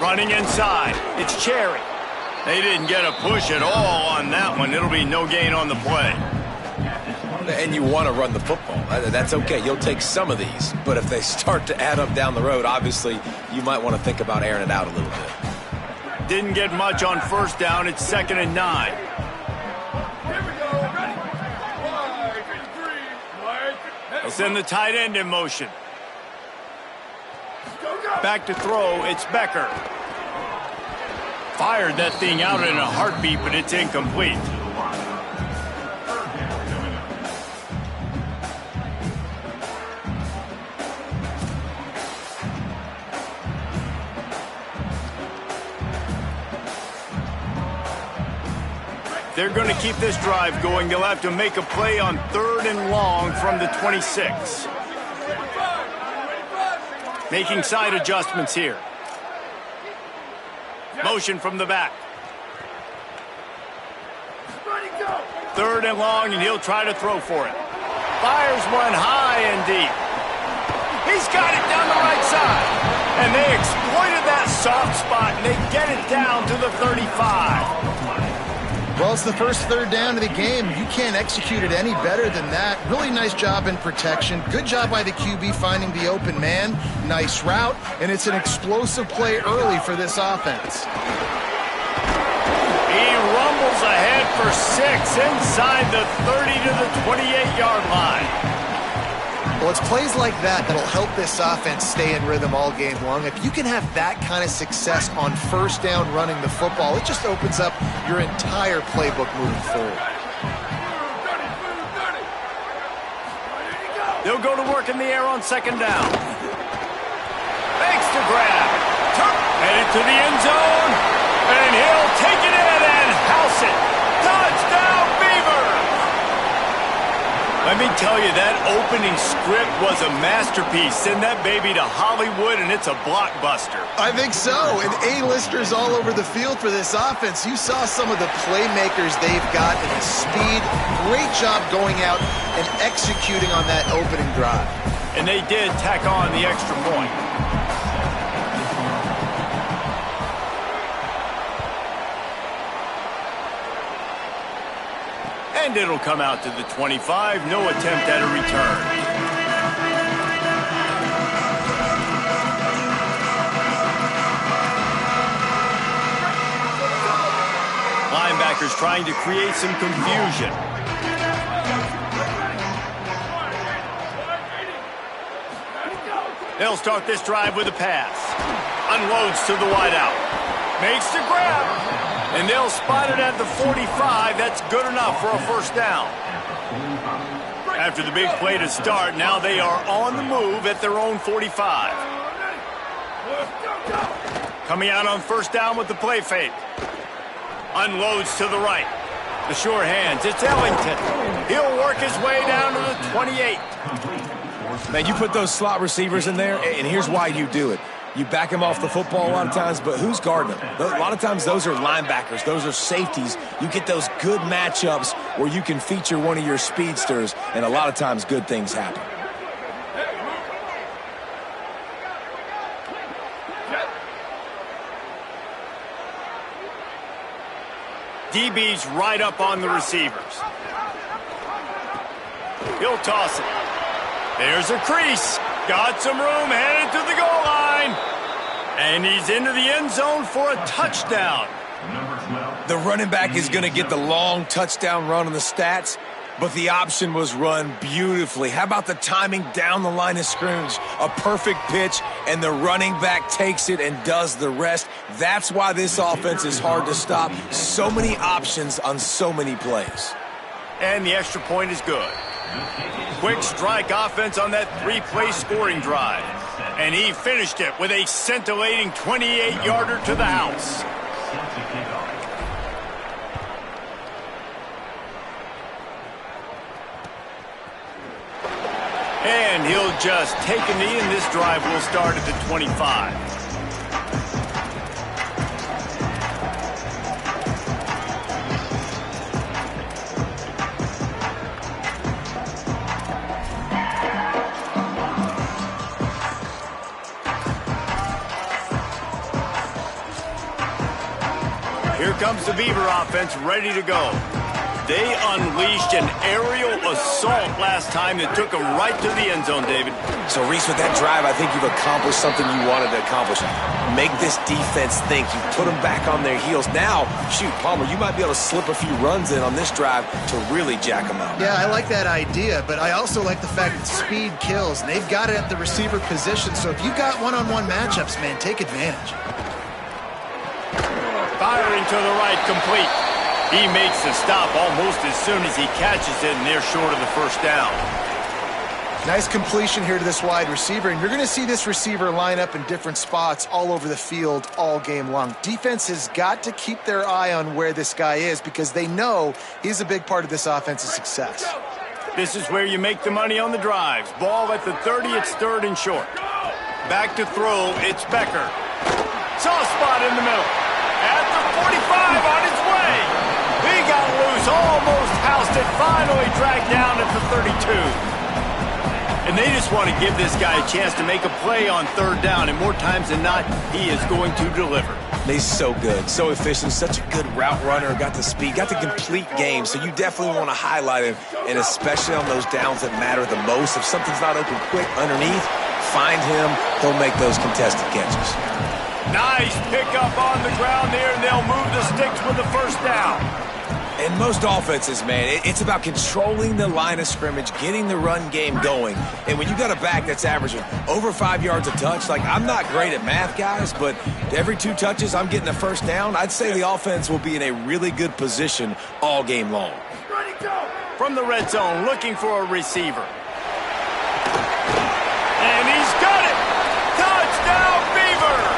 Running inside. It's Cherry. They didn't get a push at all on that one. It'll be no gain on the play. And you want to run the football. That's okay. You'll take some of these. But if they start to add up down the road, obviously, you might want to think about airing it out a little bit. Didn't get much on first down. It's 2nd and 9. They'll send the tight end in motion. Back to throw. It's Becker. Fired that thing out in a heartbeat, but it's incomplete. They're going to keep this drive going. They'll have to make a play on 3rd and long from the 26. Making side adjustments here. Motion from the back. 3rd and long, and he'll try to throw for it. Fires one high and deep. He's got it down the right side. And they exploited that soft spot, and they get it down to the 35. Well, it's the first 3rd down of the game. You can't execute it any better than that. Really nice job in protection. Good job by the QB finding the open man. Nice route, and it's an explosive play early for this offense. He rumbles ahead for 6 inside the 30 to the 28-yard line. Well, it's plays like that that'll help this offense stay in rhythm all game long. If you can have that kind of success on first down running the football, it just opens up your entire playbook moving forward. They'll go to work in the air on 2nd down. Thanks to grab. Headed to the end zone. And he'll take it in and house it. Touchdown, Beavers! Let me tell you, that opening script was a masterpiece. Send that baby to Hollywood, and it's a blockbuster. I think so. And A-listers all over the field for this offense. You saw some of the playmakers they've got and the speed. Great job going out and executing on that opening drive. And they did tack on the extra point. And it'll come out to the 25. No attempt at a return. Linebackers trying to create some confusion. They'll start this drive with a pass. Unloads to the wideout. Makes the grab. And they'll spot it at the 45. That's good enough for a first down. After the big play to start, now they are on the move at their own 45. Coming out on first down with the play fake. Unloads to the right. The sure hands. It's Ellington. He'll work his way down to the 28. Man, you put those slot receivers in there, and here's why you do it. You back them off the football a lot of times, but who's guarding them? A lot of times those are linebackers. Those are safeties. You get those good matchups where you can feature one of your speedsters, and a lot of times good things happen. DB's right up on the receivers. He'll toss it. There's a crease. Got some room, headed to the goal line. And he's into the end zone for a touchdown. The running back is going to get the long touchdown run on the stats, but the option was run beautifully. How about the timing down the line of scrimmage? A perfect pitch, and the running back takes it and does the rest. That's why this offense is hard to stop. So many options on so many plays. And the extra point is good. Quick strike offense on that 3-play scoring drive. And he finished it with a scintillating 28-yarder to the house. And he'll just take a knee, and this drive will start at the 25. comes the Beaver offense ready to go. They unleashed an aerial assault last time that took them right to the end zone, David. So, Reese, with that drive, I think you've accomplished something you wanted to accomplish. Make this defense think. You put them back on their heels. Now, shoot, Palmer, you might be able to slip a few runs in on this drive to really jack them up. Yeah, I like that idea, but I also like the fact that speed kills. And they've got it at the receiver position, so if you've got one-on-one matchups, man, take advantage. Firing to the right, complete. He makes the stop almost as soon as he catches it, and they're short of the first down. Nice completion here to this wide receiver, and you're going to see this receiver line up in different spots all over the field all game long. Defense has got to keep their eye on where this guy is because they know he's a big part of this offense's success. This is where you make the money on the drives. Ball at the 30, it's third and short. Back to throw, it's Becker. Soft spot in the middle. At the 45 on its way. He got loose, almost housed it, finally dragged down at the 32. And they just want to give this guy a chance to make a play on third down, and more times than not, he is going to deliver. He's so good, so efficient, such a good route runner, got the speed, got the complete game, so you definitely want to highlight him, and especially on those downs that matter the most. If something's not open quick underneath, find him, he'll make those contested catches. Nice pickup on the ground there, and they'll move the sticks with the first down. In most offenses, man, it's about controlling the line of scrimmage, getting the run game going. And when you got a back that's averaging over 5 yards a touch, like I'm not great at math, guys, but every 2 touches I'm getting a first down, I'd say the offense will be in a really good position all game long. From the red zone, looking for a receiver. And he's got it! Touchdown, Beaver!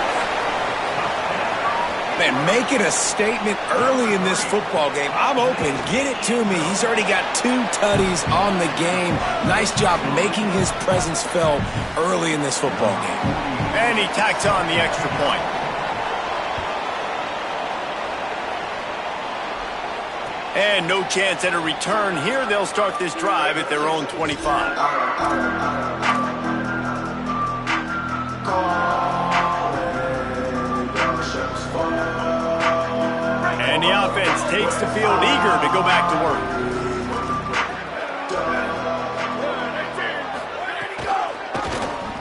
Man, make it a statement early in this football game. I'm open. Get it to me. He's already got 2 tutties on the game. Nice job making his presence felt early in this football game. And he tacks on the extra point. And no chance at a return. Here they'll start this drive at their own 25. And the offense takes the field eager to go back to work.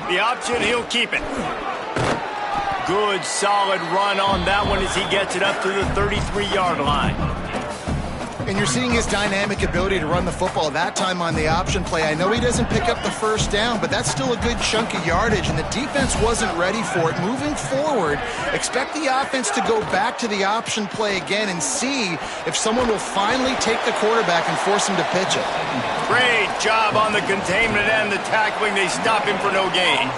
The option, he'll keep it. Good, solid run on that one as he gets it up to the 33-yard line. And you're seeing his dynamic ability to run the football that time on the option play. I know he doesn't pick up the first down, but that's still a good chunk of yardage, and the defense wasn't ready for it. Moving forward, expect the offense to go back to the option play again and see if someone will finally take the quarterback and force him to pitch it. Great job on the containment and the tackling. They stop him for no gain.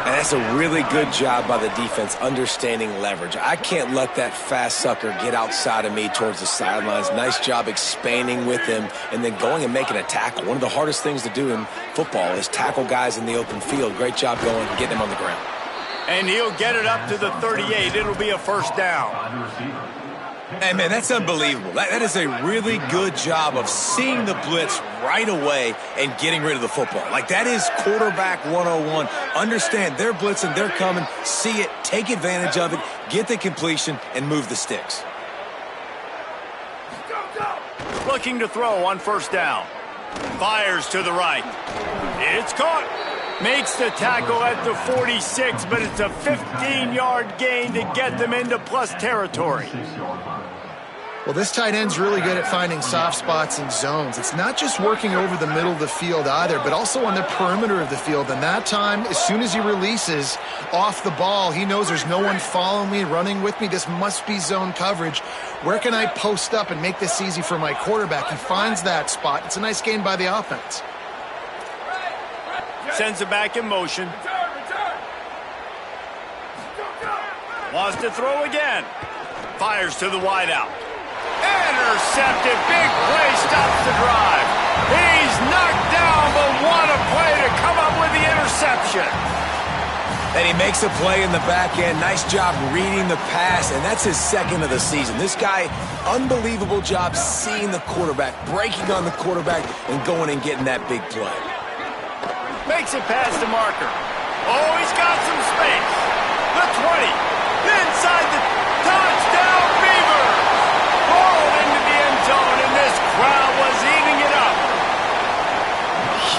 And that's a really good job by the defense understanding leverage. I can't let that fast sucker get outside of me towards the sidelines. Nice job expanding with him and then going and making a tackle. One of the hardest things to do in football is tackle guys in the open field. Great job going and getting him on the ground. And he'll get it up to the 38. It'll be a first down. Hey, man, that's unbelievable. That is a really good job of seeing the blitz right away and getting rid of the football. Like, that is quarterback 101. Understand they're blitzing, they're coming, see it, take advantage of it, get the completion, and move the sticks. Looking to throw on first down. Fires to the right. It's caught. Makes the tackle at the 46, but it's a 15-yard gain to get them into plus territory. Well, this tight end's really good at finding soft spots and zones. It's not just working over the middle of the field either, but also on the perimeter of the field. And that time, as soon as he releases off the ball, he knows there's no one following me, running with me. This must be zone coverage. Where can I post up and make this easy for my quarterback? He finds that spot. It's a nice gain by the offense. Sends it back in motion. Wants to throw again. Fires to the wideout. Intercepted. Big play stops the drive. He's knocked down, but what a play to come up with the interception. And he makes a play in the back end. Nice job reading the pass, and that's his second of the season. This guy, unbelievable job seeing the quarterback, breaking on the quarterback, and going and getting that big play. Makes it past the marker. Oh, he's got some space. The 20. Inside the touchdown, Beaver. crowd was eating it up.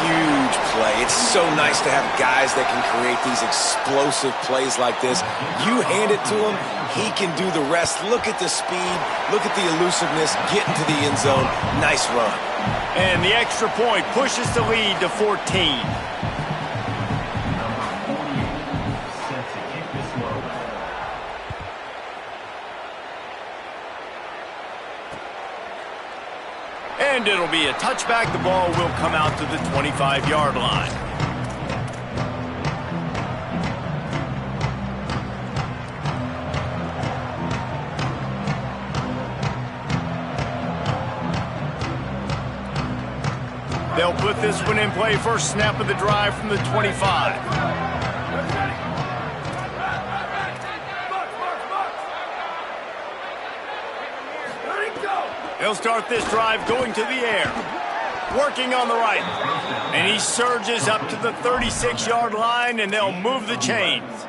Huge play. It's so nice to have guys that can create these explosive plays like this. You hand it to him, he can do the rest. Look at the speed, look at the elusiveness, get into the end zone. Nice run. And the extra point pushes the lead to 14. And it'll be a touchback. The ball will come out to the 25-yard line. They'll put this one in play. First snap of the drive from the 25. He'll start this drive going to the air. Working on the right. And he surges up to the 36-yard line, and they'll move the chains.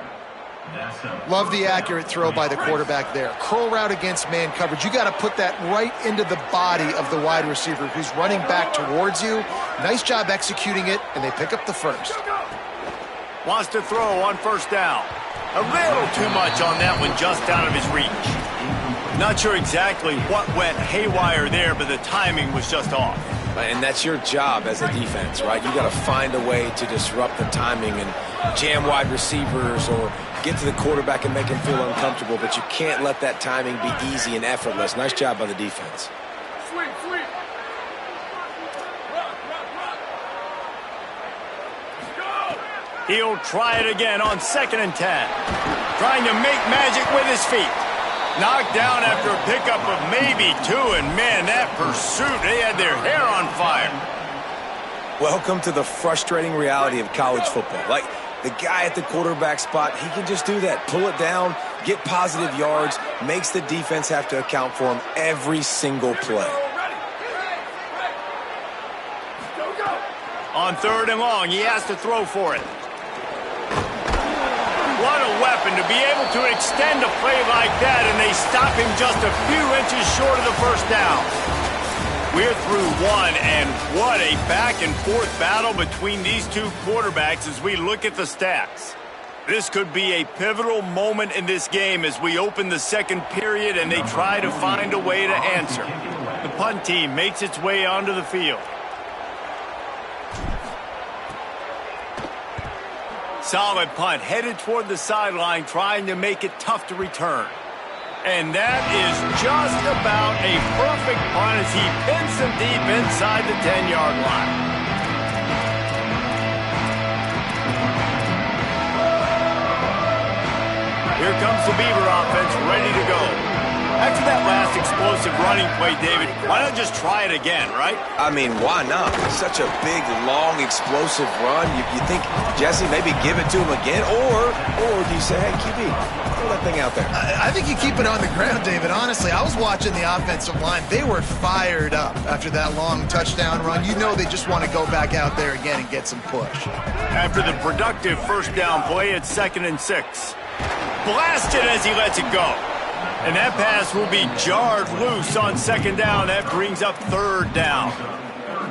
Love the accurate throw by the quarterback there. Curl route against man coverage. You got to put that right into the body of the wide receiver who's running back towards you. Nice job executing it, and they pick up the first. Wants to throw on first down. A little too much on that one, just out of his reach. Not sure exactly what went haywire there, but the timing was just off. And that's your job as a defense, right? You got to find a way to disrupt the timing and jam wide receivers or get to the quarterback and make him feel uncomfortable, but you can't let that timing be easy and effortless. Nice job by the defense. He'll try it again on 2nd and 10. Trying to make magic with his feet. Knocked down after a pickup of maybe 2, and man, that pursuit, they had their hair on fire. Welcome to the frustrating reality of college football. Like, the guy at the quarterback spot, he can just do that. Pull it down, get positive yards, makes the defense have to account for him every single play. On 3rd and long, he has to throw for it. What a weapon to be able to extend a play like that, and they stop him just a few inches short of the first down. We're through one, and what a back-and-forth battle between these two quarterbacks as we look at the stats. This could be a pivotal moment in this game as we open the second period and they try to find a way to answer. The punt team makes its way onto the field. Solid punt, headed toward the sideline, trying to make it tough to return. And that is just about a perfect punt as he pins them deep inside the 10-yard line. Here comes the Beaver offense, ready to go. After that last explosive running play, David, why not just try it again, right? I mean, why not? Such a big, long, explosive run. You think, Jesse, maybe give it to him again? Or do you say, hey, QB, throw that thing out there? I think you keep it on the ground, David. Honestly, I was watching the offensive line. They were fired up after that long touchdown run. You know they just want to go back out there again and get some push. After the productive first down play, it's 2nd and 6. Blasted as he lets it go. And that pass will be jarred loose on 2nd down. That brings up 3rd down.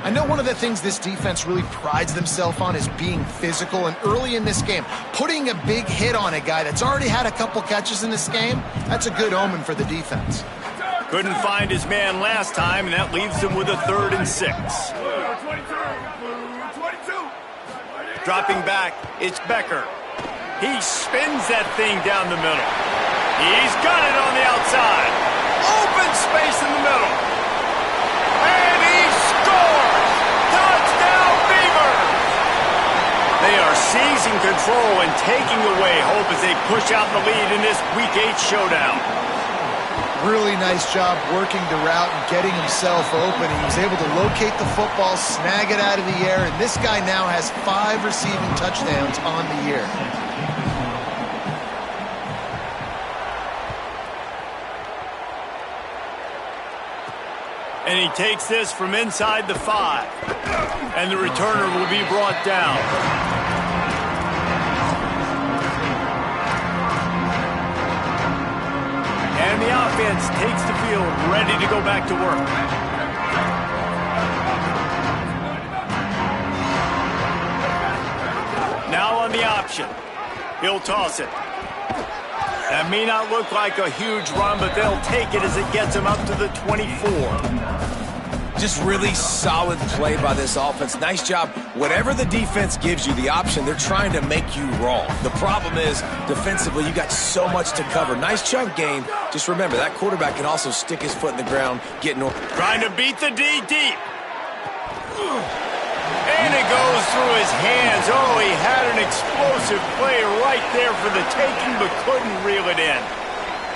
I know one of the things this defense really prides themselves on is being physical. And early in this game, putting a big hit on a guy that's already had a couple catches in this game, that's a good omen for the defense. Couldn't find his man last time, and that leaves him with a 3rd and 6. Dropping back, it's Becker. He spins that thing down the middle. He's got it on the outside. Open space in the middle. And he scores! Touchdown, Beavers! They are seizing control and taking away hope as they push out the lead in this Week 8 showdown. Really nice job working the route and getting himself open. He was able to locate the football, snag it out of the air, and this guy now has 5 receiving touchdowns on the year. And he takes this from inside the 5. And the returner will be brought down. And the offense takes the field, ready to go back to work. option. He'll toss it. That may not look like a huge run, but they'll take it as it gets him up to the 24. Just really solid play by this offense. Nice job. Whatever the defense gives you the option, they're trying to make you wrong. The problem is, defensively, you got so much to cover. Nice chunk gain. Just remember, that quarterback can also stick his foot in the ground, get north. Trying to beat the D deep. And it goes through his hands. Oh, he had an explosive play right there for the taking, but couldn't reel it in.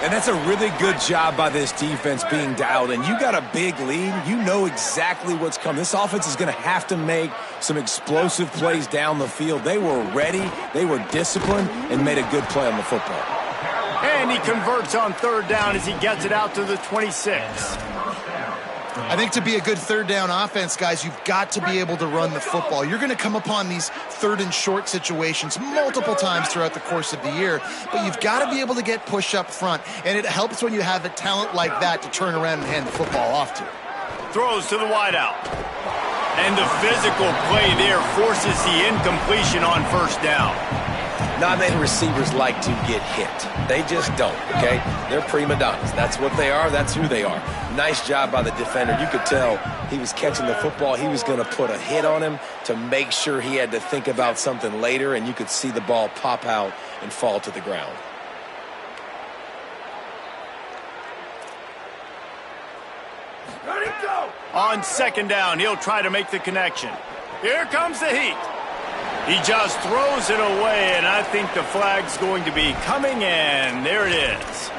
And that's a really good job by this defense being dialed in. You got a big lead. You know exactly what's coming. This offense is going to have to make some explosive plays down the field. They were ready, they were disciplined, and made a good play on the football. And he converts on third down as he gets it out to the 26. I think to be a good third down offense, guys, you've got to be able to run the football. You're going to come upon these third and short situations multiple times throughout the course of the year, but you've got to be able to get push up front, and it helps when you have a talent like that to turn around and hand the football off to. Throws to the wideout. And the physical play there forces the incompletion on first down. Not many receivers like to get hit. They just don't, okay? They're prima donnas. That's what they are. That's who they are. Nice job by the defender. You could tell he was catching the football. He was going to put a hit on him to make sure he had to think about something later, and you could see the ball pop out and fall to the ground. Ready, go! On second down, he'll try to make the connection. Here comes the heat. He just throws it away, and I think the flag's going to be coming in. There it is.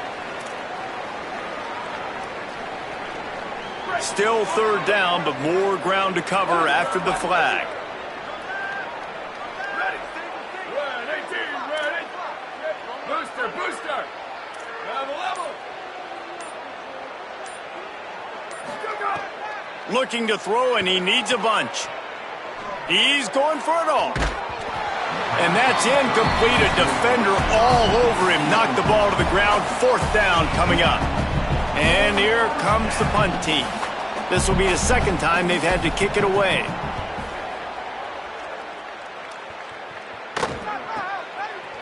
Still third down, but more ground to cover after the flag. Ready. Booster. Level. Looking to throw, and he needs a bunch. He's going for it all. And that's incomplete. A defender all over him. Knocked the ball to the ground. Fourth down coming up. And here comes the punt team. This will be the second time they've had to kick it away.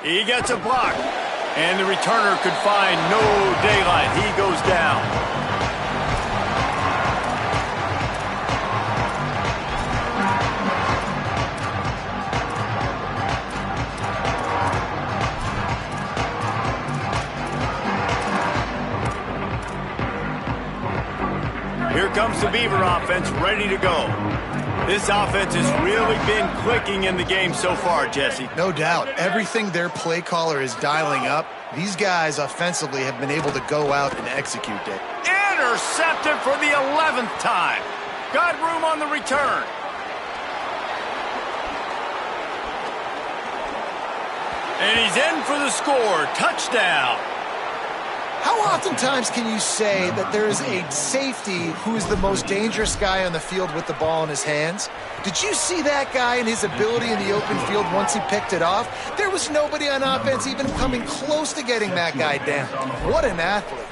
He gets a block. And the returner could find no daylight. He goes down. Here comes the Beaver offense ready to go. This offense has really been clicking in the game so far, Jesse. No doubt. Everything their play caller is dialing up, these guys offensively have been able to go out and execute it. Intercepted for the 11th time. Got room on the return. And he's in for the score. Touchdown. How oftentimes can you say that there is a safety who is the most dangerous guy on the field with the ball in his hands? Did you see that guy and his ability in the open field once he picked it off? There was nobody on offense even coming close to getting that guy down. What an athlete.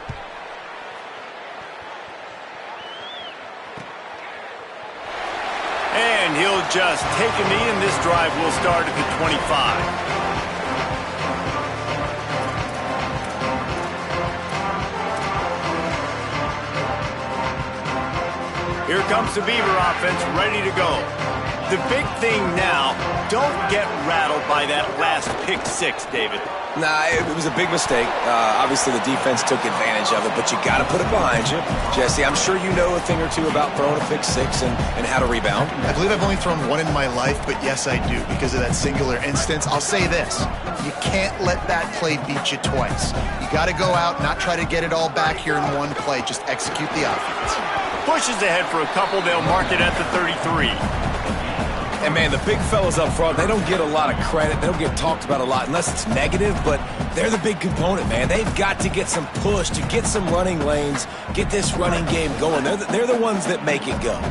And he'll just take a knee, and this drive will start at the 25. Here comes the Beaver offense ready to go. The big thing now, don't get rattled by that last pick six, David. Nah, it was a big mistake. Obviously, the defense took advantage of it, but you got to put it behind you. Jesse, I'm sure you know a thing or two about throwing a pick six and how to rebound. I believe I've only thrown one in my life, but yes, I do. Because of that singular instance, I'll say this. You can't let that play beat you twice. You got to go out, not try to get it all back here in one play. Just execute the offense. Pushes ahead for a couple. They'll mark it at the 33. And, man, the big fellas up front, they don't get a lot of credit. They don't get talked about a lot unless it's negative, but they're the big component, man. They've got to get some push, to get some running lanes, get this running game going. They're the ones that make it go.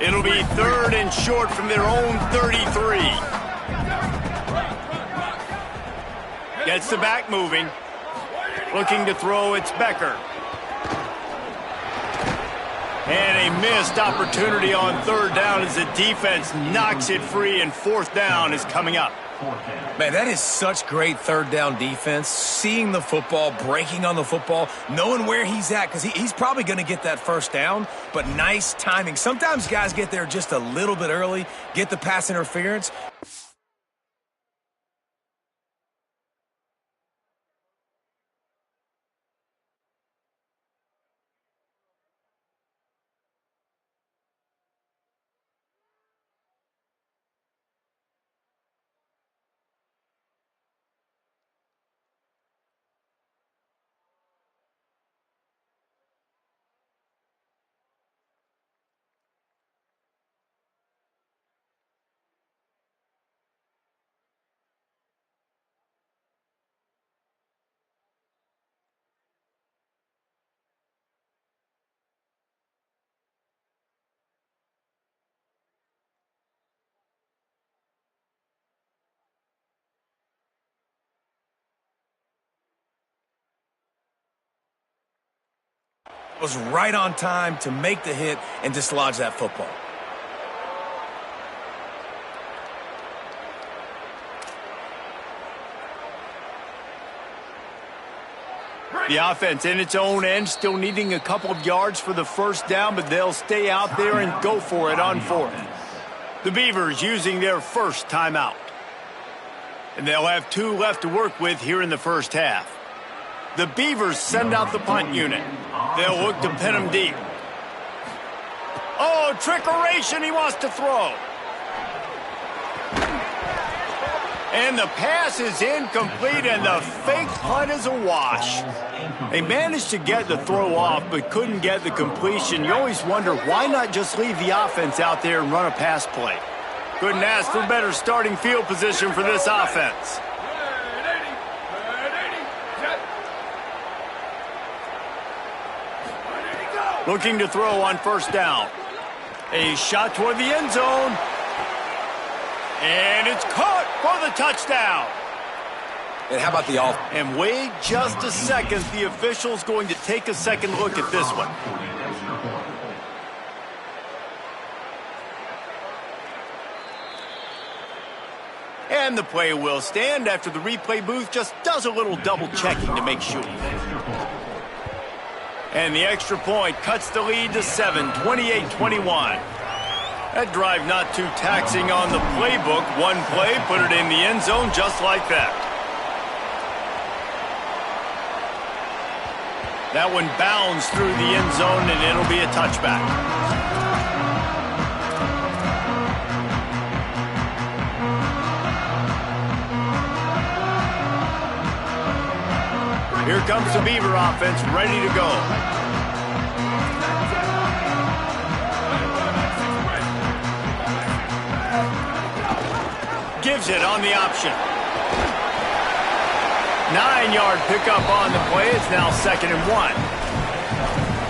It'll be third and short from their own 33. Gets the back moving. Looking to throw, it's Becker. And a missed opportunity on third down as the defense knocks it free, and fourth down is coming up. Man, that is such great third down defense. Seeing the football, breaking on the football, knowing where he's at, because he's probably going to get that first down, but nice timing. Sometimes guys get there just a little bit early, get the pass interference. Was right on time to make the hit and dislodge that football. The offense in its own end, still needing a couple of yards for the first down, but they'll stay out there and go for it on fourth. The Beavers using their first timeout. And they'll have 2 left to work with here in the first half. The Beavers send out the punt unit. They'll look to pin him deep. Oh, trickeration, he wants to throw. And the pass is incomplete, and the fake punt is a wash. They managed to get the throw off, but couldn't get the completion. You always wonder, why not just leave the offense out there and run a pass play? Couldn't ask for better starting field position for this offense. Looking to throw on first down. A shot toward the end zone. And it's caught for the touchdown. And how about the off? And wait just a second. The official's going to take a second look at this one. And the play will stand after the replay booth just does a little double checking to make sure. And the extra point cuts the lead to 7, 28-21. That drive not too taxing on the playbook. One play, put it in the end zone just like that. That one bounds through the end zone, and it'll be a touchback. Here comes the Beaver offense, ready to go. Gives it on the option. 9-yard pickup on the play. It's now 2nd and 1.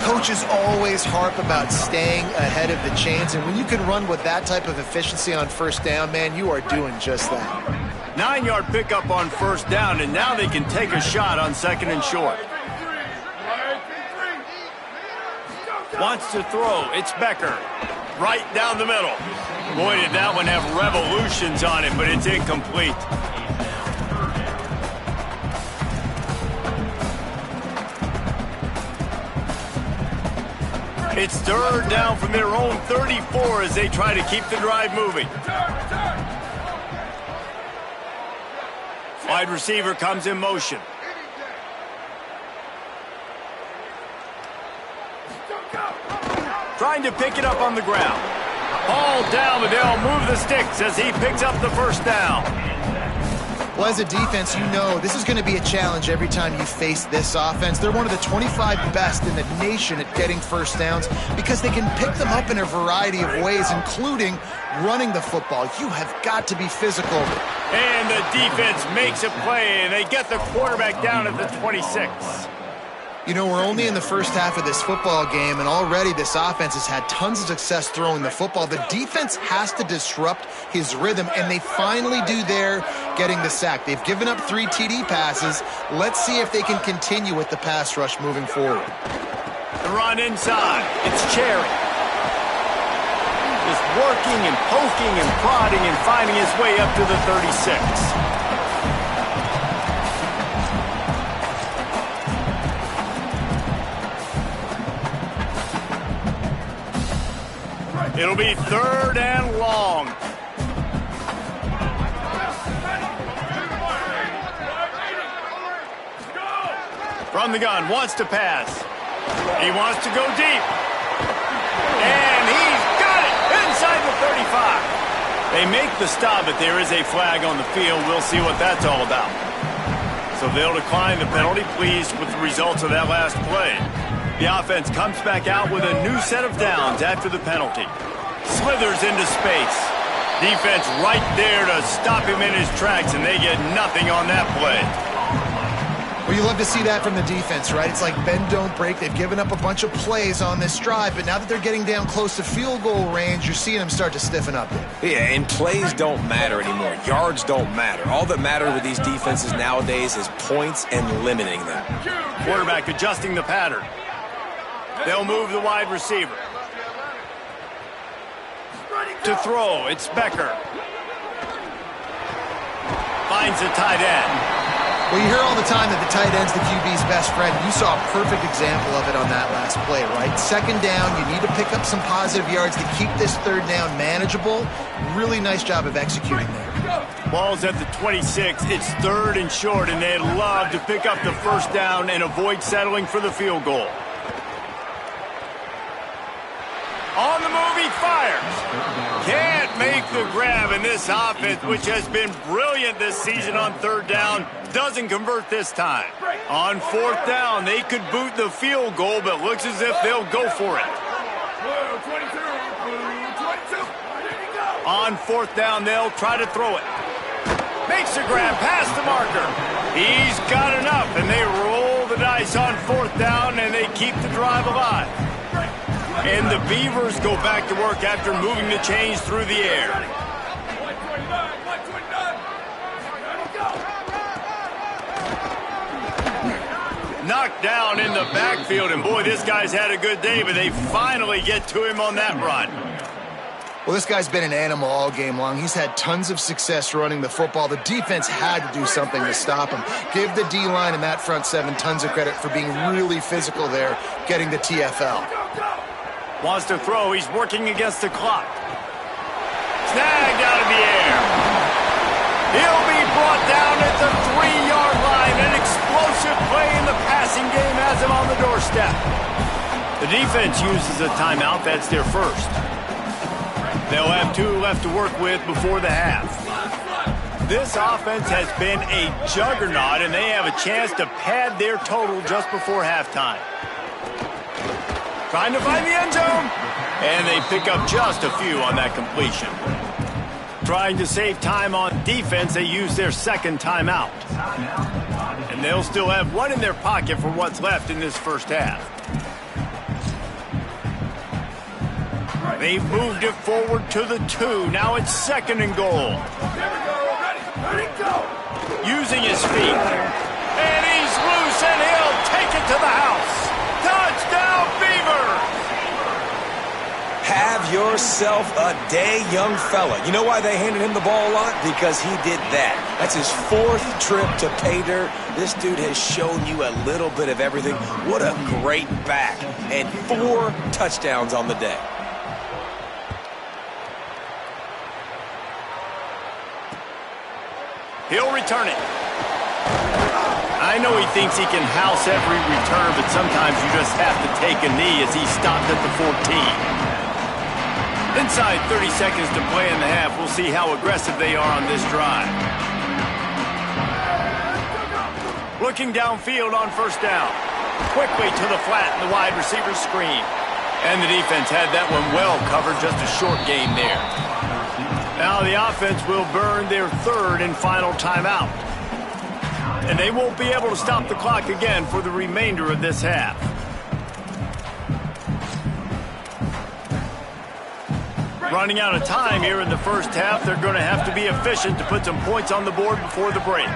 Coaches always harp about staying ahead of the chains, and when you can run with that type of efficiency on first down, man, you are doing just that. 9-yard pickup on first down, and now they can take a shot on 2nd and short. Wants to throw. It's Becker. Right down the middle. Boy, did that one have revolutions on it, but it's incomplete. It's 3rd down from their own 34 as they try to keep the drive moving. Wide receiver comes in motion. Trying to pick it up on the ground. Ball down, but they'll move the sticks as he picks up the first down. Well, as a defense, you know this is going to be a challenge every time you face this offense. They're one of the 25 best in the nation at getting first downs because they can pick them up in a variety of ways, including running the football. You have got to be physical. And the defense makes a play, and they get the quarterback down at the 26. You know, we're only in the first half of this football game, and already this offense has had tons of success throwing the football. The defense has to disrupt his rhythm, and they finally do there, getting the sack. They've given up 3 TD passes. Let's see if they can continue with the pass rush moving forward. The run inside. It's Cherry. Just working and poking and prodding and finding his way up to the 36. It'll be 3rd and long. From the gun, wants to pass. He wants to go deep. And he's got it inside the 35. They make the stop, but there is a flag on the field. We'll see what that's all about. So they'll decline the penalty, pleased with the results of that last play. The offense comes back out with a new set of downs after the penalty. Slithers into space. Defense right there to stop him in his tracks, and they get nothing on that play. Well, you love to see that from the defense, right? It's like bend, don't break. They've given up a bunch of plays on this drive, but now that they're getting down close to field goal range, you're seeing them start to stiffen up there. Yeah, and plays don't matter anymore. Yards don't matter. All that matters with these defenses nowadays is points and limiting them. Quarterback adjusting the pattern. They'll move the wide receiver. To throw, it's Becker. Finds a tight end. Well, you hear all the time that the tight end's the QB's best friend. You saw a perfect example of it on that last play, right? 2nd down, you need to pick up some positive yards to keep this 3rd down manageable. Really nice job of executing there. Ball's at the 26. It's 3rd and short, and they'd love to pick up the 1st down and avoid settling for the field goal. On the move, he fires. Can't make the grab, and this offense, which has been brilliant this season on 3rd down, doesn't convert this time. On 4th down, they could boot the field goal, but looks as if they'll go for it. On 4th down, they'll try to throw it. Makes a grab past the marker. He's got enough, and they roll the dice on 4th down, and they keep the drive alive. And the Beavers go back to work after moving the chains through the air. Knocked down in the backfield, and boy, this guy's had a good day, but they finally get to him on that run. Well, this guy's been an animal all game long. He's had tons of success running the football. The defense had to do something to stop him. Give the D-line and that front 7 tons of credit for being really physical there, getting the TFL. Wants to throw. He's working against the clock. Snagged out of the air. He'll be brought down at the 3-yard line. An explosive play in the passing game has him on the doorstep. The defense uses a timeout. That's their first. They'll have 2 left to work with before the half. This offense has been a juggernaut, and they have a chance to pad their total just before halftime. Trying to find the end zone. And they pick up just a few on that completion. Trying to save time on defense, they use their 2nd timeout. And they'll still have 1 in their pocket for what's left in this first half. They've moved it forward to the 2. Now it's 2nd and goal. Ready, go. Using his feet. And he's loose, and he'll take it to the house. Touchdown, Beavers! Have yourself a day, young fella. You know why they handed him the ball a lot? Because he did that. That's his 4th trip to pay dirt. This dude has shown you a little bit of everything. What a great back. And 4 touchdowns on the day. He'll return it. I know he thinks he can house every return, but sometimes you just have to take a knee as he stopped at the 14. Inside 30 seconds to play in the half. We'll see how aggressive they are on this drive. Looking downfield on 1st down. Quickly to the flat and the wide receiver screen. And the defense had that one well covered, just a short game there. Now the offense will burn their 3rd and final timeout. And they won't be able to stop the clock again for the remainder of this half. Running out of time here in the first half, they're going to have to be efficient to put some points on the board before the break.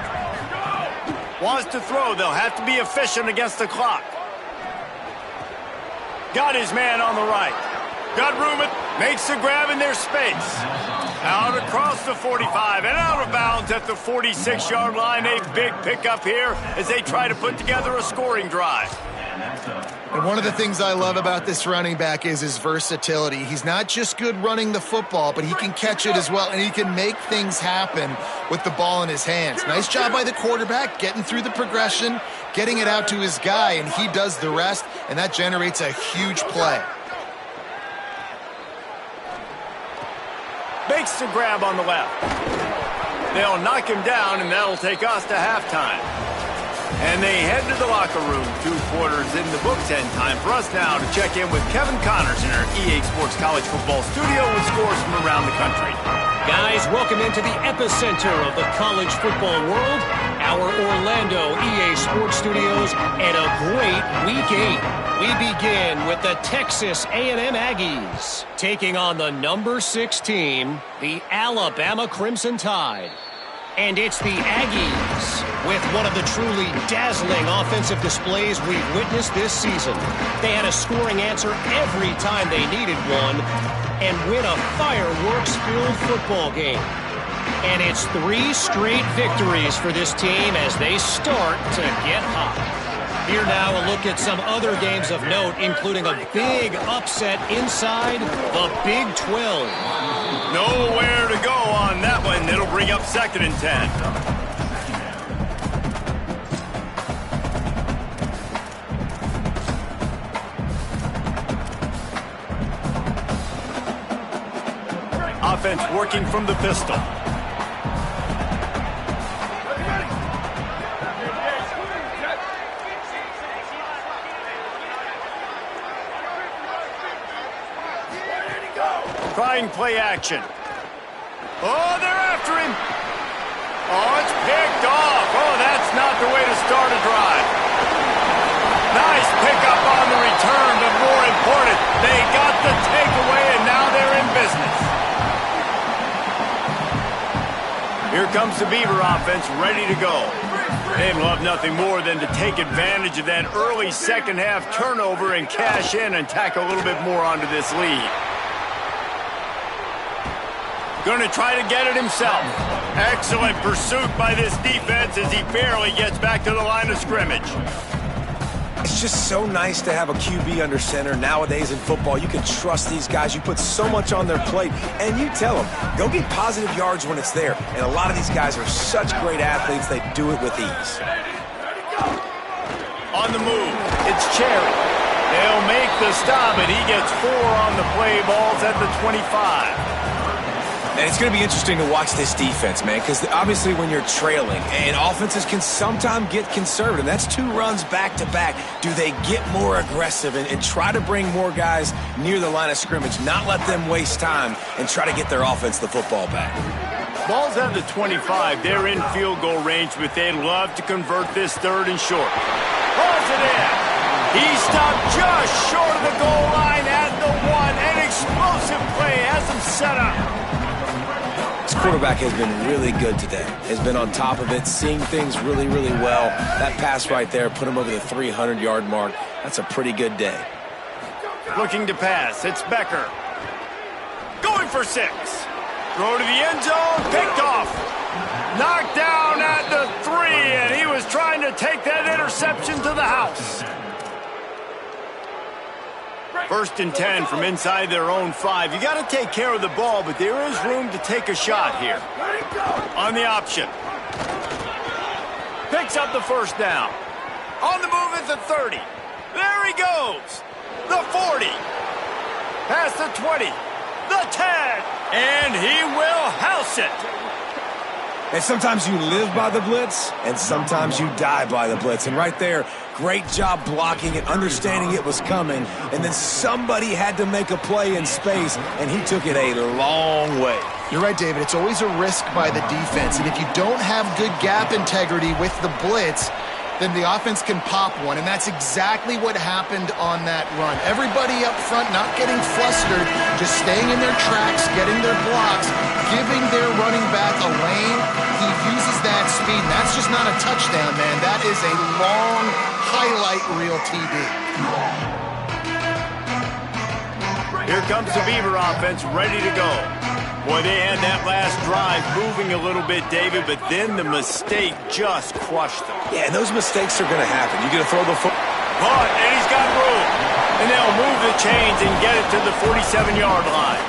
Wants to throw, they'll have to be efficient against the clock. Got his man on the right. Got room, makes the grab in their space. Out across the 45 and out of bounds at the 46-yard line. A big pickup here as they try to put together a scoring drive. And one of the things I love about this running back is his versatility. He's not just good running the football, but he can catch it as well, and he can make things happen with the ball in his hands. Nice job by the quarterback, getting through the progression, getting it out to his guy, and he does the rest, and that generates a huge play. Makes the grab on the left. They'll knock him down, and that'll take us to halftime. And they head to the locker room. 2 quarters in the books, and time for us now to check in with Kevin Connors in our EA Sports College Football studio with scores from around the country. Guys, welcome into the epicenter of the college football world, our Orlando EA Sports Studios, and a great Week 8. We begin with the Texas A&M Aggies taking on the number 6 team, the Alabama Crimson Tide. And it's the Aggies with one of the truly dazzling offensive displays we've witnessed this season. They had a scoring answer every time they needed one and win a fireworks-filled football game. And it's 3 straight victories for this team as they start to get hot. Here now a look at some other games of note, including a big upset inside the Big 12. Nowhere to go on that one. It'll bring up 2nd and 10. Offense working from the pistol. Trying play action. Oh, they're after him. Oh, it's picked off. Oh, that's not the way to start a drive. Nice pickup on the return, but more important, they got the takeaway, and now they're in business. Here comes the Beaver offense ready to go. They'd love nothing more than to take advantage of that early second-half turnover and cash in and tack a little bit more onto this lead. Going to try to get it himself. Excellent pursuit by this defense as he barely gets back to the line of scrimmage. It's just so nice to have a QB under center. Nowadays in football, you can trust these guys. You put so much on their plate, and you tell them, go get positive yards when it's there. And a lot of these guys are such great athletes, they do it with ease. On the move, it's Cherry. They'll make the stop, and he gets 4 on the play. Balls at the 25. And it's going to be interesting to watch this defense, man, because obviously when you're trailing, and offenses can sometimes get conservative. That's 2 runs back-to-back. Do they get more aggressive and try to bring more guys near the line of scrimmage, not let them waste time, and try to get their offense the football back? Ball's at the 25. They're in field goal range, but they'd love to convert this 3rd and short. Pulls it in. He stopped just short of the goal line at the 1. An explosive play has him set up. This quarterback has been really good today. Has been on top of it, seeing things really, really well. That pass right there put him over the 300-yard mark. That's a pretty good day. Looking to pass. It's Becker. Going for 6. Throw to the end zone. Picked off. Knocked down at the 3, and he was trying to take that interception to the house. 1st and 10 from inside their own 5. You got to take care of the ball, but there is room to take a shot here. On the option. Picks up the 1st down. On the move at the 30. There he goes. The 40. Past the 20. The 10. And he will house it. And sometimes you live by the blitz, and sometimes you die by the blitz. And right there, great job blocking it, understanding it was coming, and then somebody had to make a play in space, and he took it a long way. You're right, David. It's always a risk by the defense, and if you don't have good gap integrity with the blitz, then the offense can pop one, and that's exactly what happened on that run. Everybody up front not getting flustered, just staying in their tracks, getting their blocks, giving their running back a lane. He uses that speed, and that's just not a touchdown, man. That is a long highlight reel TD. Here comes the Beaver offense ready to go. Boy, they had that last drive moving a little bit, David, but then the mistake just crushed them. Yeah, and those mistakes are going to happen. You're going to throw the foot. But, and he's got room. And they'll move the chains and get it to the 47-yard line.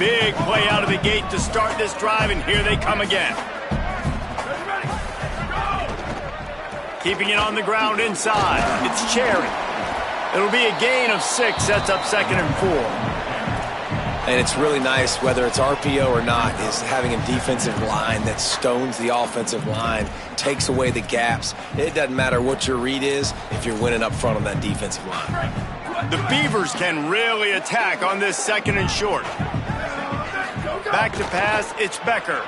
Big play out of the gate to start this drive, and here they come again. Keeping it on the ground inside. It's Cherry. It'll be a gain of 6. Sets up 2nd and 4. And it's really nice, whether it's RPO or not, is having a defensive line that stones the offensive line, takes away the gaps. It doesn't matter what your read is if you're winning up front on that defensive line. The Beavers can really attack on this 2nd and short. Back to pass, it's Becker.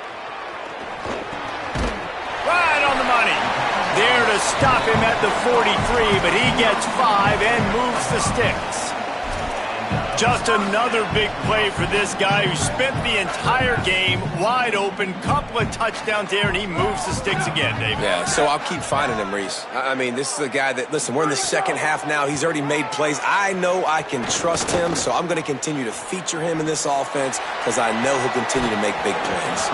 Right on the money. There to stop him at the 43, but he gets 5 and moves the sticks. Just another big play for this guy who spent the entire game wide open. Couple of touchdowns there, and he moves the sticks again, David. Yeah, so I'll keep finding him, Reese. I mean, this is a guy that, listen, we're in the second half now. He's already made plays. I know I can trust him, so I'm going to continue to feature him in this offense because I know he'll continue to make big plays.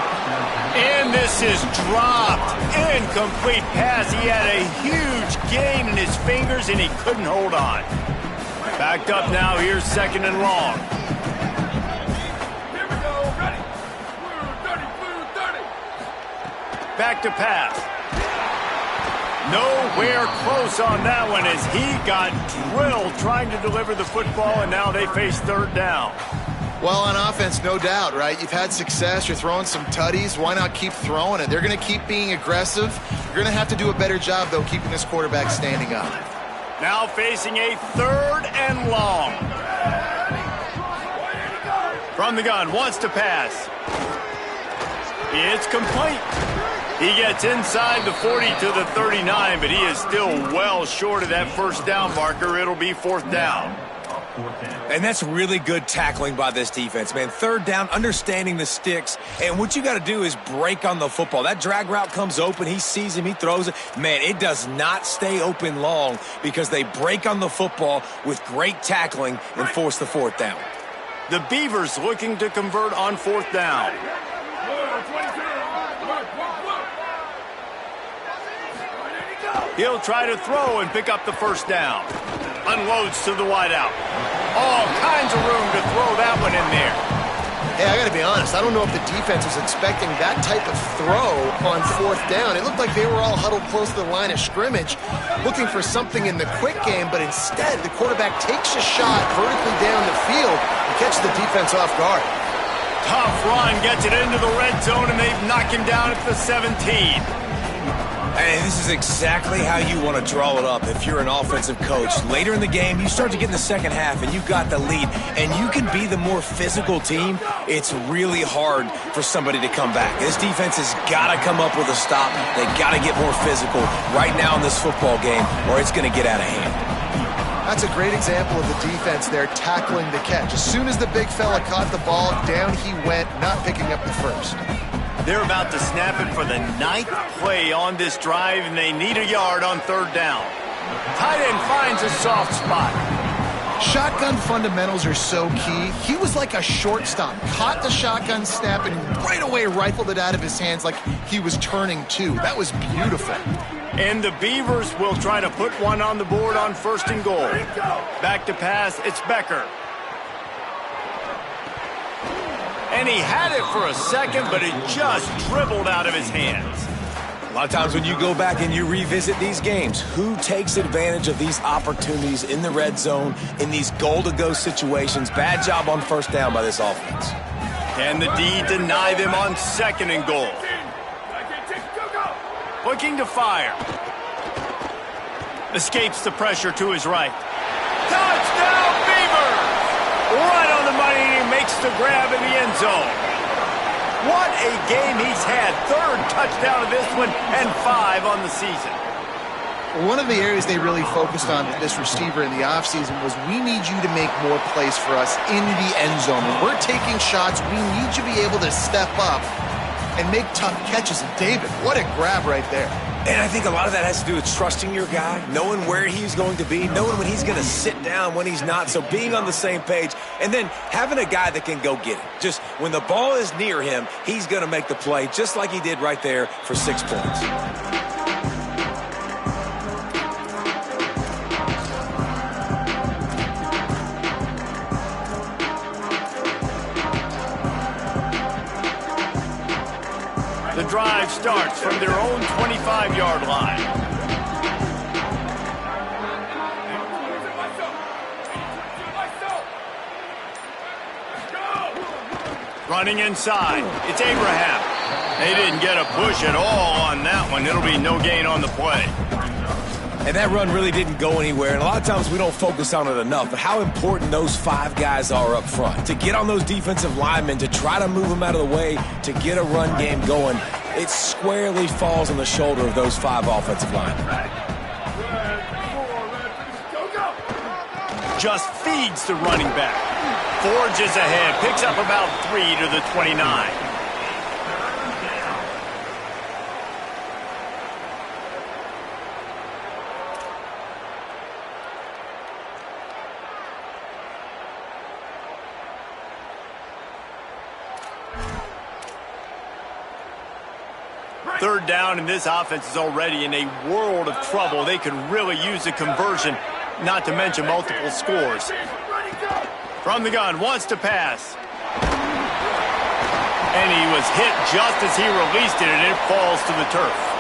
And this is dropped. Incomplete pass. He had a huge gain in his fingers, and he couldn't hold on. Backed up now. Here's 2nd and long. Here we go. Ready. 30. Back to pass. Nowhere close on that one as he got drilled trying to deliver the football, and now they face 3rd down. Well, on offense, no doubt, right? You've had success. You're throwing some tutties. Why not keep throwing it? They're going to keep being aggressive. You're going to have to do a better job, though, keeping this quarterback standing up. Now facing a 3rd and long. From the gun, wants to pass. It's complete. He gets inside the 40 to the 39, but he is still well short of that 1st down marker. It'll be 4th down. And that's really good tackling by this defense, man. 3rd down, understanding the sticks. And what you got to do is break on the football. That drag route comes open. He sees him. He throws it. Man, it does not stay open long because they break on the football with great tackling and force the 4th down. The Beavers looking to convert on 4th down. He'll try to throw and pick up the 1st down. Unloads to the wideout. All kinds of room to throw that one in there. Hey, I got to be honest. I don't know if the defense was expecting that type of throw on 4th down. It looked like they were all huddled close to the line of scrimmage, looking for something in the quick game, but instead the quarterback takes a shot vertically down the field and catches the defense off guard. Tough run, gets it into the red zone, and they've knocked him down at the 17. And this is exactly how you want to draw it up if you're an offensive coach. Later in the game, you start to get in the second half, and you've got the lead, and you can be the more physical team. It's really hard for somebody to come back. This defense has got to come up with a stop. They got to get more physical right now in this football game, or it's going to get out of hand. That's a great example of the defense there tackling the catch. As soon as the big fella caught the ball, down he went, not picking up the 1st. They're about to snap it for the 9th play on this drive, and they need a yard on 3rd down. Tight end finds a soft spot. Shotgun fundamentals are so key. He was like a shortstop, caught the shotgun snap and right away rifled it out of his hands like he was turning 2. That was beautiful. And the Beavers will try to put one on the board on 1st and goal. Back to pass, it's Becker. And he had it for a second, but it just dribbled out of his hands. A lot of times when you go back and you revisit these games, who takes advantage of these opportunities in the red zone, in these goal-to-go situations? Bad job on 1st down by this offense. Can the D deny them on 2nd and goal? Looking to fire. Escapes the pressure to his right. Touchdown, Beavers! Right on the money, he makes the grab in the end zone. What a game he's had. 3rd touchdown of this one and 5 on the season. One of the areas they really focused on with this receiver in the offseason was we need you to make more plays for us in the end zone. When we're taking shots, we need you to be able to step up and make tough catches. And David, what a grab right there. And I think a lot of that has to do with trusting your guy, knowing where he's going to be, knowing when he's going to sit down, when he's not, so being on the same page, and then having a guy that can go get it. Just when the ball is near him, he's going to make the play, just like he did right there for 6 points. The drive starts from their own 25-yard line. Running inside, it's Abraham. They didn't get a push at all on that one. It'll be no gain on the play. And that run really didn't go anywhere. And a lot of times we don't focus on it enough, but how important those 5 guys are up front. To get on those defensive linemen, to try to move them out of the way, to get a run game going, it squarely falls on the shoulder of those 5 offensive linemen. Just feeds the running back. Forges ahead, picks up about 3 to the 29. Third down, and this offense is already in a world of trouble. They could really use a conversion, not to mention multiple scores. From the gun, wants to pass. And he was hit just as he released it, and it falls to the turf.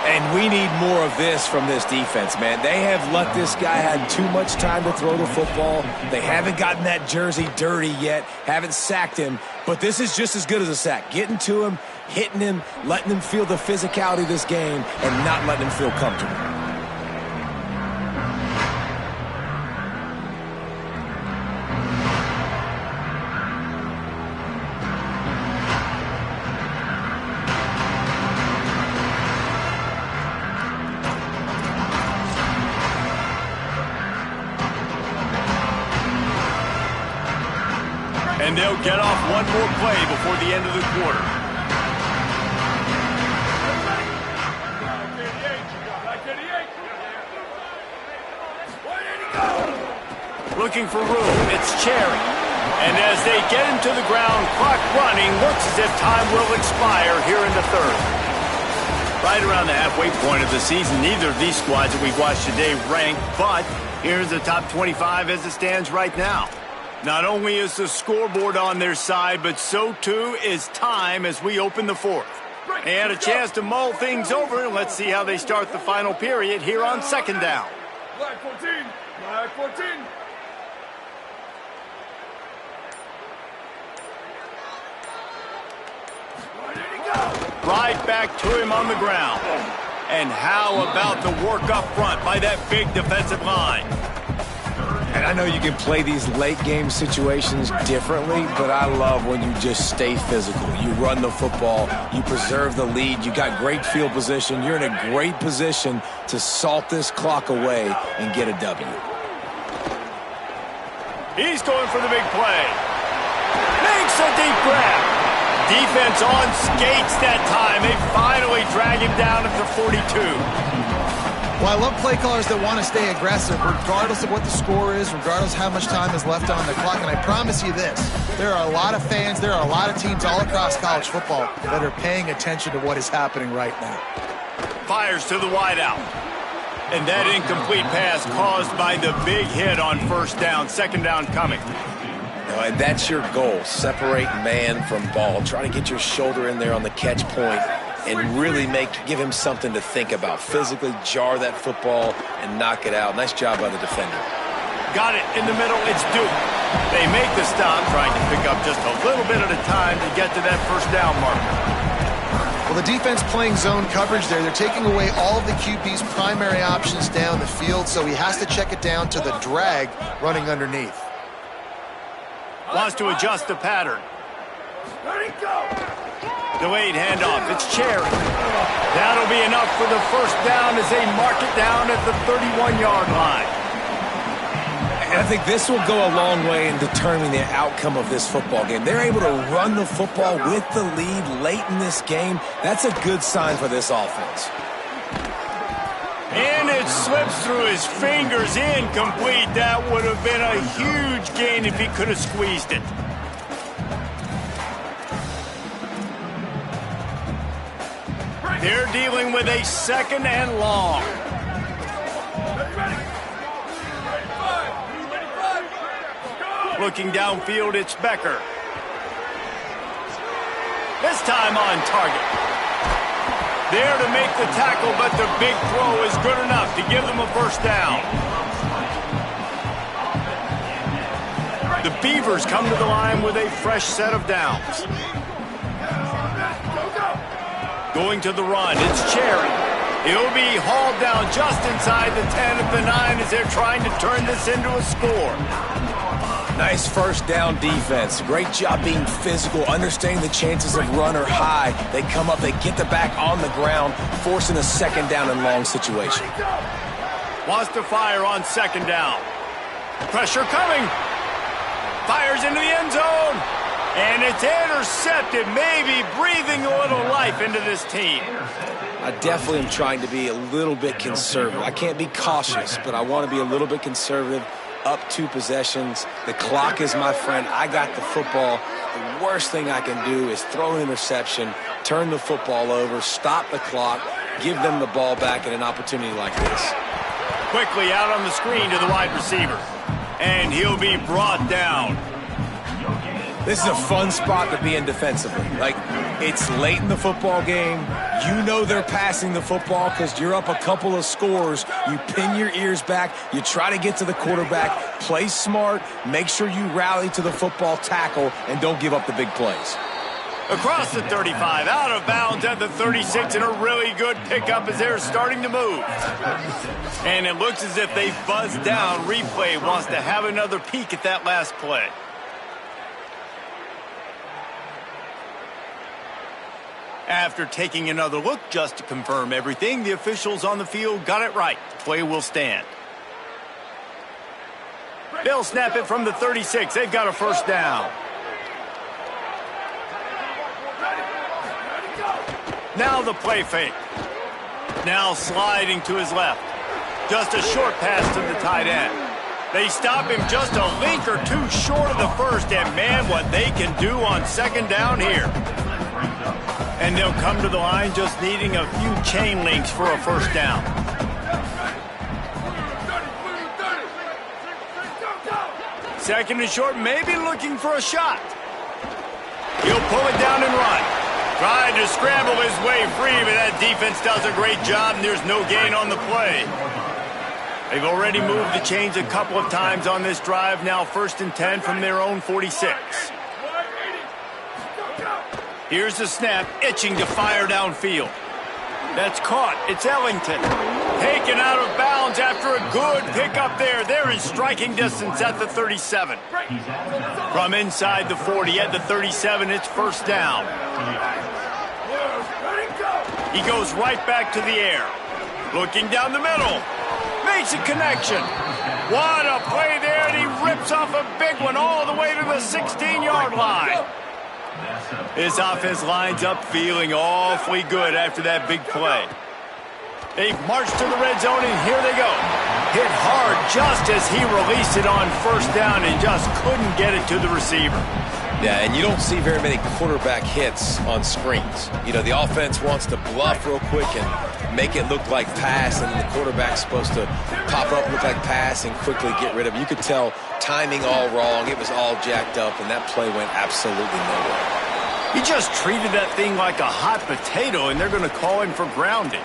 And we need more of this from this defense, man. They have let this guy have too much time to throw the football. They haven't gotten that jersey dirty yet, haven't sacked him. But this is just as good as a sack. Getting to him, hitting him, letting him feel the physicality of this game, and not letting him feel comfortable. And they'll get off one more play before the end of the quarter. Looking for room, it's Cherry. And as they get him to the ground, clock running, looks as if time will expire here in the third. Right around the halfway point of the season, neither of these squads that we've watched today rank, but here's the top 25 as it stands right now. Not only is the scoreboard on their side, but so too is time as we open the fourth. They had a chance to mull things over. Let's see how they start the final period here on second down. Black 14, Black 14. Right back to him on the ground. And how about the work up front by that big defensive line? And I know you can play these late game situations differently, but I love when you just stay physical. You run the football, you preserve the lead, you got great field position, you're in a great position to salt this clock away and get a W. He's going for the big play. Makes a deep grab. Defense on skates that time. They finally drag him down at the 42. Well, I love play callers that want to stay aggressive regardless of what the score is, regardless of how much time is left on the clock. And I promise you this, there are a lot of fans, there are a lot of teams all across college football that are paying attention to what is happening right now. Fires to the wideout. And that incomplete pass caused by the big hit on first down. Second down coming. And that's your goal. Separate man from ball. Try to get your shoulder in there on the catch point and really give him something to think about. Physically jar that football and knock it out. Nice job by the defender. Got it in the middle. It's Duke. They make the stop, trying to pick up just a little bit at a time to get to that first down marker. Well, the defense playing zone coverage there. They're taking away all of the QB's primary options down the field, so he has to check it down to the drag running underneath. Wants to adjust the pattern. Let it go. Delayed handoff. It's Cherry. That'll be enough for the first down as they mark it down at the 31-yard line. And And I think this will go a long way in determining the outcome of this football game. They're able to run the football with the lead late in this game. That's a good sign for this offense. And it slips through his fingers, incomplete. That would have been a huge gain if he could have squeezed it. They're dealing with a 2nd and long. Looking downfield, it's Becker. This time on target. There to make the tackle, but the big throw is good enough to give them a first down. The Beavers come to the line with a fresh set of downs. Going to the run, it's Cherry. He'll be hauled down just inside the 10 at the 9 as they're trying to turn this into a score. Nice first down defense. Great job being physical, understanding the chances of run are high. They come up, they get the back on the ground, forcing a 2nd down and long situation. Wants to fire on 2nd down. Pressure coming. Fires into the end zone. And it's intercepted, maybe breathing a little life into this team. I definitely am trying to be a little bit conservative. I can't be cautious, but I want to be a little bit conservative. Up 2 possessions. The clock is my friend. I got the football. The worst thing I can do is throw an interception, turn the football over, stop the clock, give them the ball back in an opportunity like this. Quickly out on the screen to the wide receiver. And he'll be brought down. This is a fun spot to be in defensively. Like, it's late in the football game. You know they're passing the football because you're up a couple of scores. You pin your ears back. You try to get to the quarterback. Play smart. Make sure you rally to the football tackle and don't give up the big plays. Across the 35, out of bounds at the 36, and a really good pickup as they're starting to move. And it looks as if they buzzed down. Replay wants to have another peek at that last play. After taking another look just to confirm everything, the officials on the field got it right. The play will stand. They'll snap it from the 36. They've got a first down. Now the play fake. Now sliding to his left. Just a short pass to the tight end. They stop him just a link or two short of the first, and man, what they can do on 2nd down here. And they'll come to the line just needing a few chain links for a first down. 2nd and short, maybe looking for a shot. He'll pull it down and run. Trying to scramble his way free, but that defense does a great job, and there's no gain on the play. They've already moved the chains a couple of times on this drive. Now 1st and 10 from their own 46. Here's the snap, itching to fire downfield. That's caught. It's Ellington. Taken out of bounds after a good pickup there. They're in striking distance at the 37. From inside the 40 at the 37, it's first down. He goes right back to the air. Looking down the middle. Makes a connection. What a play there, and he rips off a big one all the way to the 16-yard line. This offense lines up feeling awfully good after that big play. They've marched to the red zone, and here they go. Hit hard just as he released it on first down and just couldn't get it to the receiver. Yeah, and you don't see very many quarterback hits on screens. You know, the offense wants to bluff real quick and make it look like pass, and the quarterback's supposed to pop up, look like pass, and quickly get rid of it. You could tell timing all wrong. It was all jacked up, and that play went absolutely nowhere. He just treated that thing like a hot potato, and they're going to call him for grounding.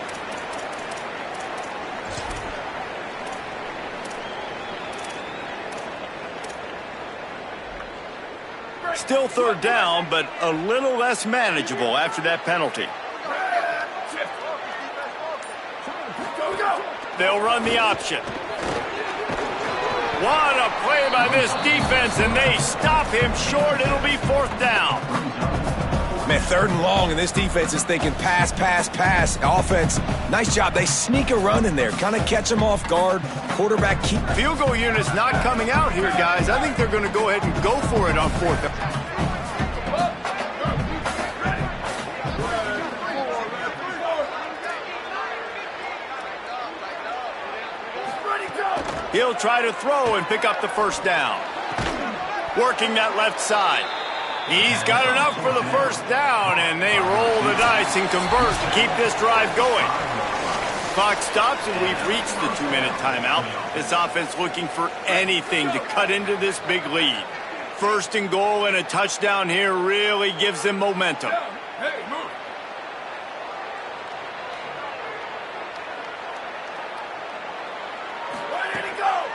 Still 3rd down, but a little less manageable after that penalty. They'll run the option. What a play by this defense, and they stop him short. It'll be 4th down. Man, 3rd and long, and this defense is thinking pass, pass, pass. Offense, nice job. They sneak a run in there, kind of catch them off guard. Quarterback keep... Field goal unit's not coming out here, guys. I think they're going to go ahead and go for it on 4th down. He'll try to throw and pick up the 1st down. Working that left side. He's got enough for the 1st down, and they roll the dice and convert to keep this drive going. Clock stops, and we've reached the 2-minute timeout. This offense looking for anything to cut into this big lead. 1st and goal and a touchdown here really gives them momentum. Hey, move.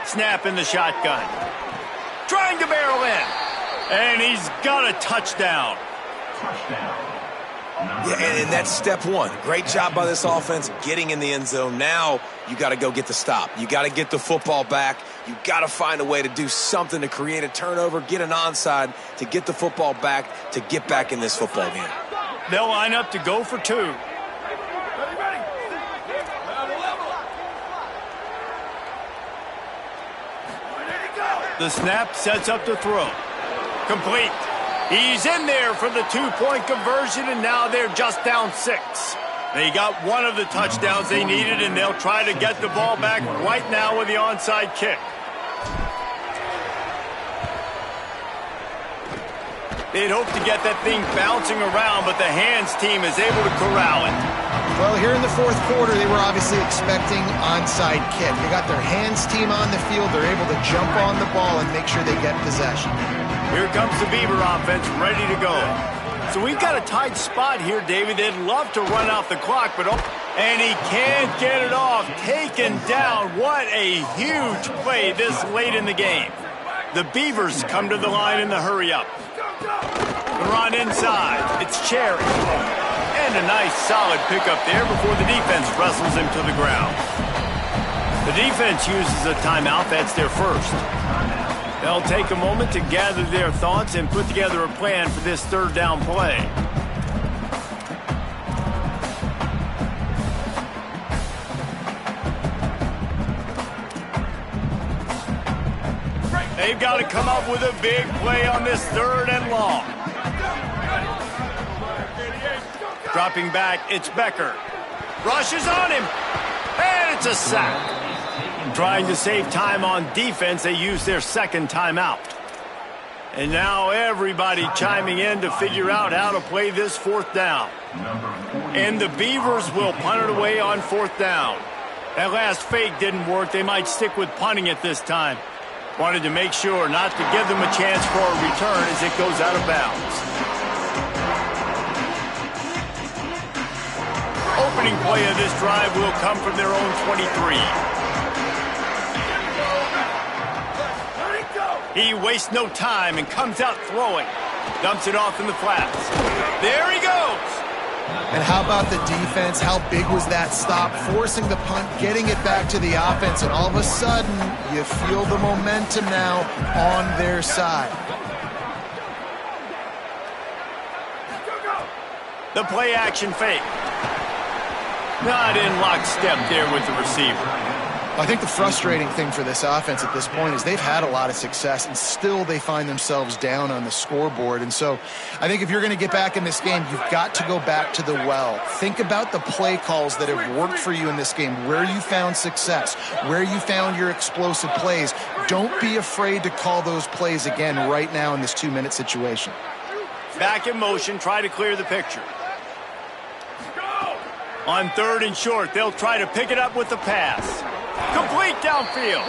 Snap in the shotgun. Trying to barrel in. And he's got a touchdown. Yeah, and that's step 1. Great job by this offense getting in the end zone. Now you got to go get the stop. You got to get the football back. You got to find a way to do something to create a turnover, get an onside, to get the football back, to get back in this football game. They'll line up to go for 2. The snap sets up the throw. Complete. He's in there for the 2-point conversion, and now they're just down 6. They got one of the touchdowns they needed, and they'll try to get the ball back right now with the onside kick. They'd hope to get that thing bouncing around, but the hands team is able to corral it. Well, here in the 4th quarter, they were obviously expecting onside kick. They got their hands team on the field. They're able to jump on the ball and make sure they get possession. Here comes the Beaver offense ready to go. So we've got a tight spot here, David. They'd love to run out the clock, but and he can't get it off. Taken down. What a huge play this late in the game. The Beavers come to the line in the hurry-up. The run inside. It's Cherry. And a nice solid pickup there before the defense wrestles him to the ground. The defense uses a timeout. That's their 1st. They'll take a moment to gather their thoughts and put together a plan for this 3rd down play. They've got to come up with a big play on this 3rd and long. Dropping back, it's Becker. Rushes on him, and it's a sack. Trying to save time on defense, they use their 2nd timeout. And now everybody chiming in to figure out how to play this 4th down. And the Beavers will punt it away on 4th down. That last fake didn't work. They might stick with punting it this time. Wanted to make sure not to give them a chance for a return as it goes out of bounds. Opening play of this drive will come from their own 23. He wastes no time and comes out throwing. Dumps it off in the flats. There he goes. And how about the defense? How big was that stop? Forcing the punt, getting it back to the offense, and all of a sudden, you feel the momentum now on their side. The play action fake. Not in lockstep there with the receiver. I think the frustrating thing for this offense at this point is they've had a lot of success, and still they find themselves down on the scoreboard. And so I think if you're going to get back in this game, you've got to go back to the well. Think about the play calls that have worked for you in this game, where you found success, where you found your explosive plays. Don't be afraid to call those plays again right now in this 2-minute situation. Back in motion, try to clear the picture. On 3rd and short, they'll try to pick it up with the pass. Complete downfield.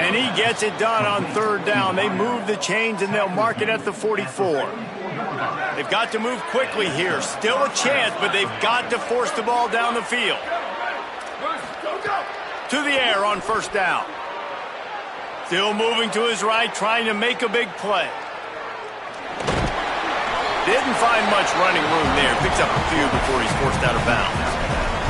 And he gets it done on 3rd down. They move the chains and they'll mark it at the 44. They've got to move quickly here. Still a chance, but they've got to force the ball down the field. To the air on 1st down. Still moving to his right, trying to make a big play. Didn't find much running room there. Picks up a few before he's forced out of bounds.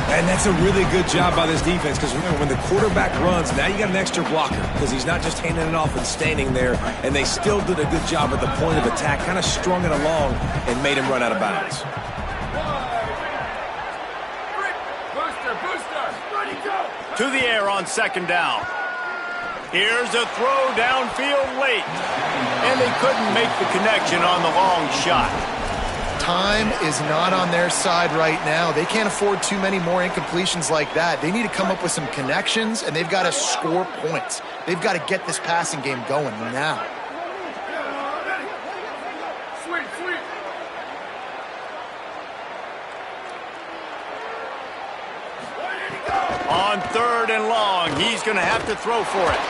And that's a really good job by this defense because remember, when the quarterback runs, now you got an extra blocker because he's not just handing it off and standing there, and they still did a good job at the point of attack, kind of strung it along and made him run out of bounds. To the air on second down. Here's a throw downfield late. And they couldn't make the connection on the long shot. Time is not on their side right now. They can't afford too many more incompletions like that. They need to come up with some connections, and they've got to score points. They've got to get this passing game going now. On third and long, he's going to have to throw for it.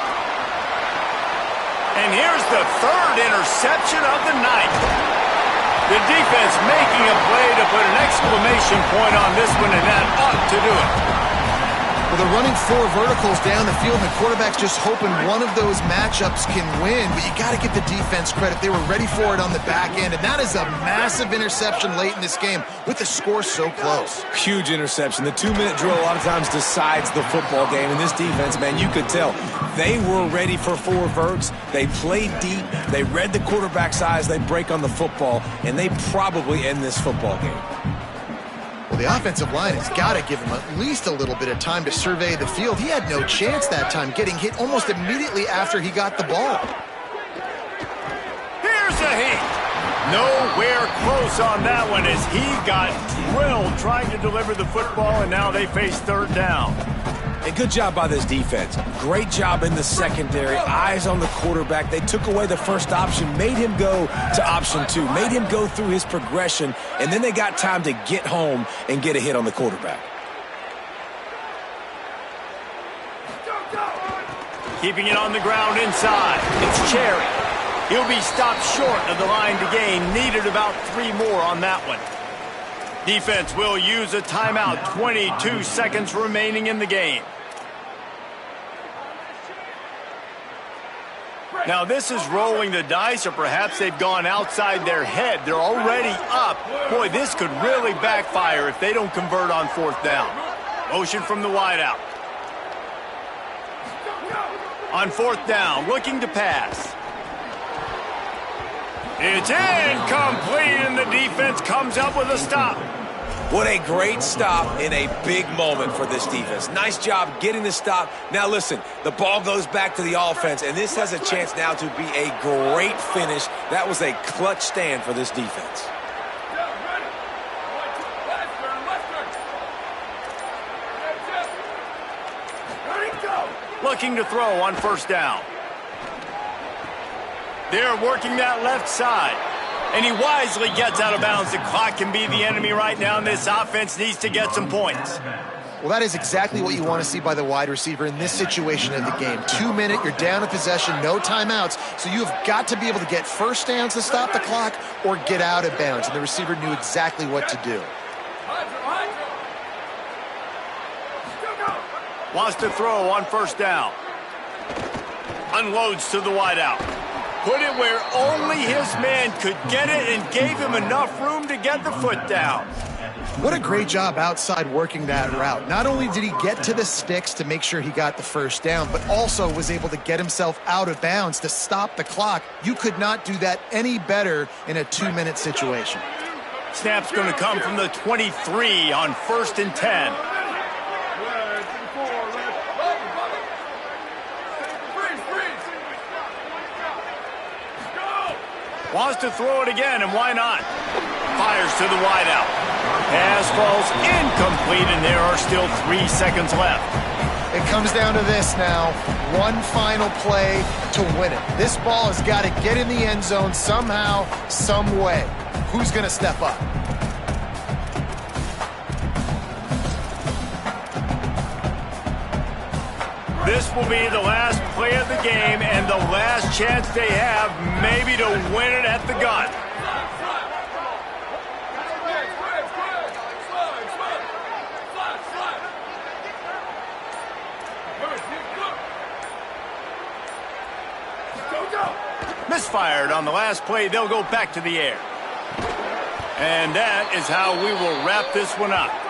And here's the third interception of the night. The defense making a play to put an exclamation point on this one, and that ought to do it. Well, they're running 4 verticals down the field, and the quarterback's just hoping one of those matchups can win, but you got to give the defense credit. They were ready for it on the back end, and that is a massive interception late in this game with the score so close. Huge interception. The 2-minute drill a lot of times decides the football game, and this defense, man, you could tell they were ready for 4 verts. They played deep. They read the quarterback's eyes. They break on the football, and they probably end this football game. Well, the offensive line has got to give him at least a little bit of time to survey the field. He had no chance that time, getting hit almost immediately after he got the ball. Here's a hit. Nowhere close on that one as he got drilled trying to deliver the football, and now they face third down. A good job by this defense. Great job in the secondary. Eyes on the quarterback. They took away the first option, made him go to option 2, made him go through his progression, and then they got time to get home and get a hit on the quarterback. Keeping it on the ground inside. It's Cherry. He'll be stopped short of the line to gain. Needed about 3 more on that one. Defense will use a timeout. 22 seconds remaining in the game. Now this is rolling the dice, or perhaps they've gone outside their head. They're already up. Boy, this could really backfire if they don't convert on fourth down. Motion from the wideout. On fourth down, looking to pass. It's incomplete, and the defense comes up with a stop. What a great stop in a big moment for this defense. Nice job getting the stop. Now listen, the ball goes back to the offense, and this has a chance now to be a great finish. That was a clutch stand for this defense. Looking to throw on first down. They're working that left side. And he wisely gets out of bounds. The clock can be the enemy right now, and this offense needs to get some points. Well, that is exactly what you want to see by the wide receiver in this situation of the game. 2 minute, you're down a possession, no timeouts, so you've got to be able to get first downs to stop the clock or get out of bounds, and the receiver knew exactly what to do. Wants to throw on first down. Unloads to the wideout. Put it where only his man could get it and gave him enough room to get the foot down. What a great job outside working that route. Not only did he get to the sticks to make sure he got the first down, but also was able to get himself out of bounds to stop the clock. You could not do that any better in a 2-minute situation. Snap's going to come from the 23 on 1st and 10. Wants to throw it again, and why not? Fires to the wideout. Pass falls incomplete, and there are still 3 seconds left. It comes down to this now. One final play to win it. This ball has got to get in the end zone somehow, some way. Who's going to step up? This will be the last play of the game and the last chance they have maybe to win it at the gun. Misfired on the last play. They'll go back to the air. And that is how we will wrap this one up.